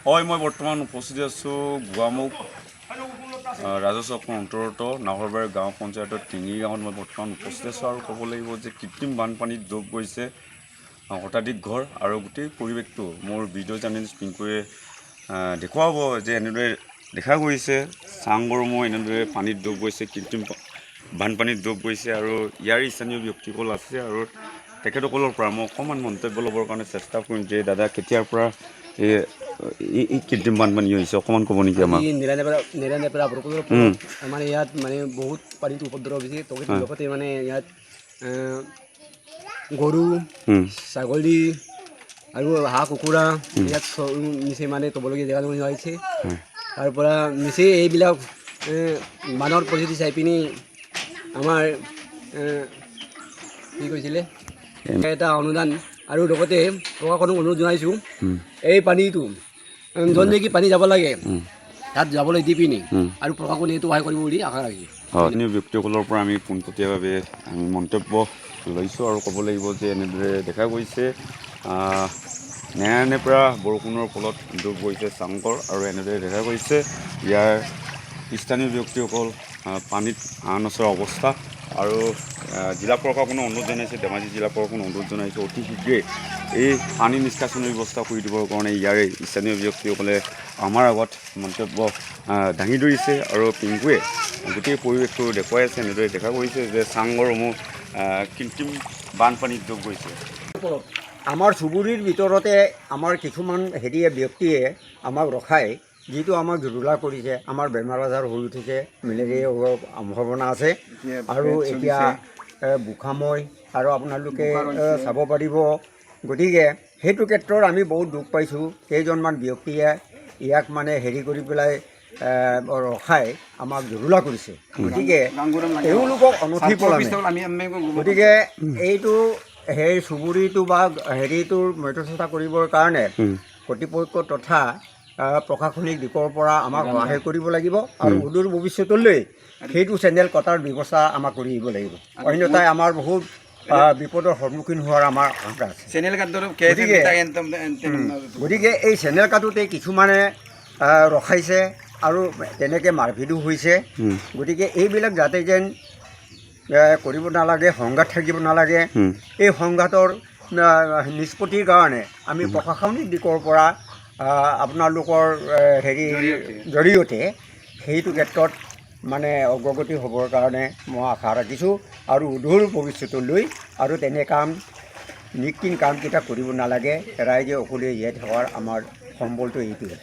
হয়, মই বৰ্তমান উপস্থিত আছোঁ গোৱামুখ ৰাজচক্ৰৰ অন্তৰ্গত নাহৰবাৰী গাঁও পঞ্চায়তৰ টিঙি গাঁৱত মই বৰ্তমান উপস্থিত আছোঁ আৰু ক'ব লাগিব যে কৃত্ৰিম বানপানীত ডুব গৈছে শতাধিক ঘৰ আৰু গোটেই পৰিৱেশটো মোৰ ভিডিঅ' জাৰ্নেলিষ্ট পিংকুৱে দেখুৱাব যে এনেদৰে দেখা গৈছে চাংঘৰসমূহ এনেদৰে পানীত ডুব গৈছে, কৃত্ৰিম বানপানীত ডুব গৈছে আৰু ইয়াৰ স্থানীয় ব্যক্তিসকল আছে আৰু তেখেতসকলৰ পৰা মই অকণমান মন্তব্য ল'বৰ কাৰণে চেষ্টা কৰিম যে দাদা কেতিয়াৰ পৰা এই কৃত্ৰিম বানপানী হৈছে অকণমান ক'ব নেকি আমাক? নেৰানেপেৰা বৰষুণৰ ফলত আমাৰ ইয়াত মানে বহুত পানীটো উপদ্ৰৱ হৈছে। লগতে মানে ইয়াত গৰু, ছাগলী আৰু হাঁহ কুকুৰা ইয়াত নিচেই মানে থ'বলগীয়া জেগা নোহোৱা হৈছে। তাৰ পৰা নিচেই এইবিলাক বানৰ পৰিস্থিতি চাই পিনি আমাৰ কি কৈছিলে এটা অনুদান আৰু লগতে প্ৰশাসনক অনুৰোধ জনাইছোঁ এই পানীটো য'ত নেকি পানী যাব লাগে তাত যাবলৈ দি পিনি আৰু প্ৰশাসনে এইটো সহায় কৰিব বুলি আশা ৰাখিছোঁ। স্থানীয় ব্যক্তিসকলৰ পৰা আমি পোনপটীয়াভাৱে আমি মন্তব্য লৈছোঁ আৰু ক'ব লাগিব যে এনেদৰে দেখা গৈছে নেৰানেপেৰা বৰষুণৰ ফলত ডুব গৈছে চাংঘৰ আৰু এনেদৰে দেখা গৈছে ইয়াৰ স্থানীয় ব্যক্তিসকল পানীত নচৰা অৱস্থা আৰু জিলা প্ৰশাসনক অনুৰোধ জনাইছে, ধেমাজি জিলা প্ৰশাসনক অনুৰোধ জনাইছে অতি শীঘ্ৰে এই পানী নিষ্কাশনৰ ব্যৱস্থা কৰি দিবৰ কাৰণে ইয়াৰে স্থানীয় ব্যক্তিসকলে আমাৰ আগত মন্তব্য দাঙি ধৰিছে আৰু পিংকুৱে গোটেই পৰিৱেশটো দেখুৱাই আছে। এনেদৰে দেখা গৈছে যে চাংঘৰসমূহ কৃত্ৰিম বানপানীত ডুব গৈছে। আমাৰ চুবুৰীৰ ভিতৰতে আমাৰ কিছুমান ব্যক্তিয়ে আমাক ৰখাই যিটো আমাক জুৰুলা কৰিছে, আমাৰ বেমাৰ আজাৰ হৈ উঠিছে, মেলেৰিয়া হোৱাৰ সম্ভাৱনা আছে আৰু এতিয়া বোকাময় আৰু আপোনালোকে চাব পাৰিব। গতিকে সেইটো ক্ষেত্ৰত আমি বহুত দুখ পাইছোঁ। কেইজনমান ব্যক্তিয়ে ইয়াক মানে কৰি পেলাই ৰখাই আমাক জুৰুলা কৰিছে। গতিকে তেওঁলোকক অনথি পলমে গতিকে এইটো চুবুৰীটো বা হেৰিটোৰ মধ্যস্থতা কৰিবৰ কাৰণে কৰ্তৃপক্ষ তথা প্ৰশাসনিক দিশৰ পৰা আমাক সহায় কৰিব লাগিব আৰু অদূৰ ভৱিষ্যতলৈ সেইটো চেনেল কটাৰ ব্যৱস্থা আমাক কৰি দিব লাগিব। অন্যথাই আমাৰ বহুত বিপদৰ সন্মুখীন হোৱাৰ আমাৰ আশংকা আছে। গতিকে এই চেনেল কাটোতে কিছুমানে ৰখাইছে আৰু তেনেকৈ মাৰপিটো হৈছে। গতিকে এইবিলাক যাতে যেন কৰিব নালাগে, সংঘাত থাকিব নালাগে। এই সংঘাতৰ নিষ্পত্তিৰ কাৰণে আমি প্ৰশাসনিক দিশৰ পৰা আপোনালোকৰ জৰিয়তে সেইটো ক্ষেত্ৰত মানে অগ্ৰগতি হ'বৰ কাৰণে মই আশা ৰাখিছোঁ আৰু অদূৰ ভৱিষ্যতলৈ আৰু তেনে নিকৃন কামকেইটা কৰিব নালাগে। ৰাইজে অকলে জীয়াই থকাৰ আমাৰ সম্বলটো এইটোৱে।